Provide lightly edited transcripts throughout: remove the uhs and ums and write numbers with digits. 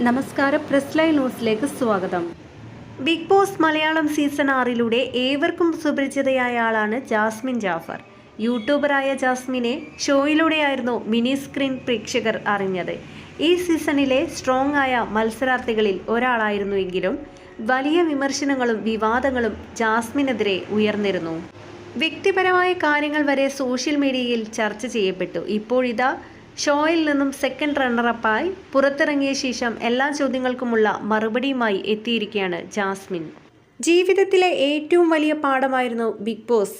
നമസ്കാരം, press live ന്യൂസിലേക്ക് സ്വാഗതം. ബിഗ് ബോസ് മലയാളം സീസൺ 6 ഏവർക്കും സുപരിചിതയായ ആളാണ് ജാസ്മിൻ ജാഫർ. യൂട്യൂബറായ ജാസ്മിനെ ഷോയിലൂടെയായിരുന്നു മിനി സ്ക്രീൻ പ്രേക്ഷകർ അറിഞ്ഞത്. ഈ സീസണിലെ സ്ട്രോങ് ആയ മത്സരാർത്ഥികളിൽ ഒരാളായിരുന്നുവെങ്കിലും വലിയ വിമർശനങ്ങളും വിവാദങ്ങളും ജാസ്മിനെതിരെ ഉയർന്നിരുന്നു. വ്യക്തിപരമായ കാര്യങ്ങൾ വരെ സോഷ്യൽ മീഡിയയിൽ ചർച്ച ചെയ്യപ്പെട്ടു. ഇപ്പോഴിതാ ഷോയിൽ നിന്നും സെക്കൻഡ് റണ്ണറപ്പായി പുറത്തിറങ്ങിയ ശേഷം എല്ലാ ചോദ്യങ്ങൾക്കുമുള്ള മറുപടിയുമായി എത്തിയിരിക്കുകയാണ് ജാസ്മിൻ. ജീവിതത്തിലെ ഏറ്റവും വലിയ പാഠമായിരുന്നു ബിഗ് ബോസ്,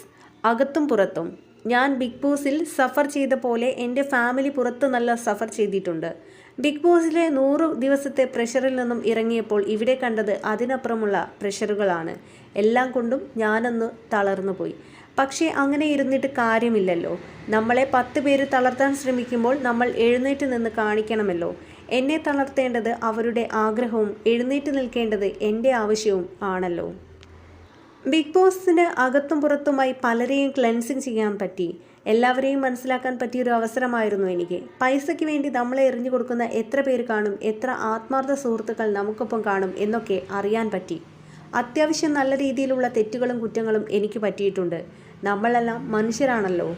അകത്തും പുറത്തും. ഞാൻ ബിഗ് ബോസിൽ സഫർ ചെയ്ത പോലെ എൻ്റെ ഫാമിലി പുറത്ത് നല്ല സഫർ ചെയ്തിട്ടുണ്ട്. ബിഗ് ബോസിലെ 100 ദിവസത്തെ പ്രഷറിൽ നിന്നും ഇറങ്ങിയപ്പോൾ ഇവിടെ കണ്ടത് അതിനപ്പുറമുള്ള പ്രഷറുകളാണ്. എല്ലാം കൊണ്ടും ഞാനൊന്ന് തളർന്നു പോയി. പക്ഷേ അങ്ങനെ ഇരുന്നിട്ട് കാര്യമില്ലല്ലോ. നമ്മളെ 10 പേര് തളർത്താൻ ശ്രമിക്കുമ്പോൾ നമ്മൾ എഴുന്നേറ്റ് നിന്ന് കാണിക്കണമല്ലോ. എന്നെ തളർത്തേണ്ടത് അവരുടെ ആഗ്രഹവും എഴുന്നേറ്റ് നിൽക്കേണ്ടത് എൻ്റെ ആവശ്യവും ആണല്ലോ. ബിഗ് ബോസിന് അകത്തും പുറത്തുമായി പലരെയും ക്ലെൻസിങ് ചെയ്യാൻ പറ്റി. എല്ലാവരെയും മനസ്സിലാക്കാൻ പറ്റിയൊരു അവസരമായിരുന്നു എനിക്ക്. പൈസയ്ക്ക് വേണ്ടി നമ്മളെ എറിഞ്ഞു കൊടുക്കുന്ന എത്ര പേര് കാണും, എത്ര ആത്മാർത്ഥ സുഹൃത്തുക്കൾ നമുക്കൊപ്പം കാണും എന്നൊക്കെ അറിയാൻ പറ്റി. അത്യാവശ്യം നല്ല രീതിയിലുള്ള തെറ്റുകളും കുറ്റങ്ങളും എനിക്ക് പറ്റിയിട്ടുണ്ട്. നമ്മളെല്ലാം മനുഷ്യരാണല്ലോ.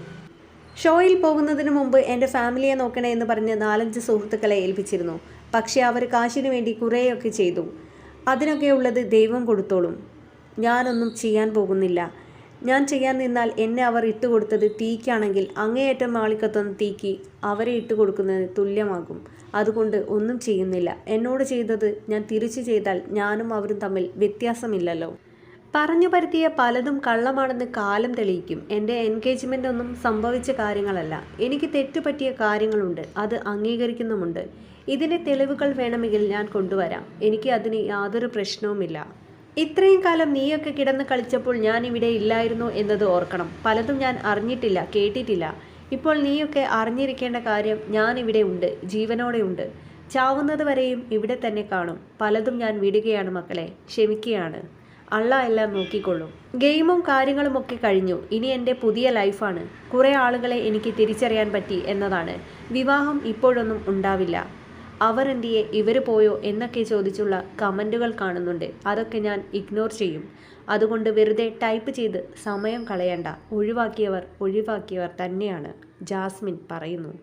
ഷോയിൽ പോകുന്നതിന് മുമ്പ് എൻ്റെ ഫാമിലിയെ നോക്കണേ എന്ന് പറഞ്ഞ് 4-5 സുഹൃത്തുക്കളെ ഏൽപ്പിച്ചിരുന്നു. പക്ഷേ അവർ കാശിന് വേണ്ടി കുറേയൊക്കെ ചെയ്തു. അതിനൊക്കെ ഉള്ളത് ദൈവം കൊടുത്തോളും. ഞാനൊന്നും ചെയ്യാൻ പോകുന്നില്ല. ഞാൻ ചെയ്യാൻ നിന്നാൽ എന്നെ അവർ ഇട്ടുകൊടുത്തത് തീക്കാണെങ്കിൽ അങ്ങേയറ്റം മാളിക്കത്തുന്ന തീക്ക് അവരെ ഇട്ടുകൊടുക്കുന്നത് തുല്യമാകും. അതുകൊണ്ട് ഒന്നും ചെയ്യുന്നില്ല. എന്നോട് ചെയ്തത് ഞാൻ തിരിച്ചു ചെയ്താൽ ഞാനും അവരും തമ്മിൽ വ്യത്യാസമില്ലല്ലോ. പറഞ്ഞു പരത്തിയ പലതും കള്ളമാണെന്ന് കാലം തെളിയിക്കും. എൻ്റെ എൻഗേജ്മെൻ്റ് ഒന്നും സംഭവിച്ച കാര്യങ്ങളല്ല. എനിക്ക് തെറ്റുപറ്റിയ കാര്യങ്ങളുണ്ട്, അത് അംഗീകരിക്കുന്നുമുണ്ട്. ഇതിൻ്റെ തെളിവുകൾ വേണമെങ്കിൽ ഞാൻ കൊണ്ടുവരാം. എനിക്ക് അതിന് യാതൊരു പ്രശ്നവുമില്ല. ഇത്രയും കാലം നീയൊക്കെ കിടന്ന് കളിച്ചപ്പോൾ ഞാൻ ഇവിടെ ഇല്ലായിരുന്നു എന്നത് ഓർക്കണം. പലതും ഞാൻ അറിഞ്ഞിട്ടില്ല, കേട്ടിട്ടില്ല. ഇപ്പോൾ നീയൊക്കെ അറിഞ്ഞിരിക്കേണ്ട കാര്യം, ഞാൻ ഇവിടെ ഉണ്ട്, ജീവനോടെ ഉണ്ട്. ചാവുന്നത് വരെയും ഇവിടെ തന്നെ കാണും. പലതും ഞാൻ വിടുകയാണ് മക്കളെ, ക്ഷമിക്കുകയാണ്. അള്ളാഹ് എല്ലാം നോക്കിക്കൊള്ളും. ഗെയിമും കാര്യങ്ങളുമൊക്കെ കഴിഞ്ഞു. ഇനി എൻ്റെ പുതിയ ലൈഫാണ്. കുറേ ആളുകളെ എനിക്ക് തിരിച്ചറിയാൻ പറ്റി എന്നതാണ്. വിവാഹം ഇപ്പോഴൊന്നും ഉണ്ടാവില്ല. അവർ എന്തിയെ, ഇവർ പോയോ എന്നൊക്കെ ചോദിച്ചുള്ള കമൻറ്റുകൾ കാണുന്നുണ്ട്. അതൊക്കെ ഞാൻ ഇഗ്നോർ ചെയ്യും. അതുകൊണ്ട് വെറുതെ ടൈപ്പ് ചെയ്ത് സമയം കളയണ്ട. ഒഴിവാക്കിയവർ തന്നെയാണ്, ജാസ്മിൻ പറയുന്നു.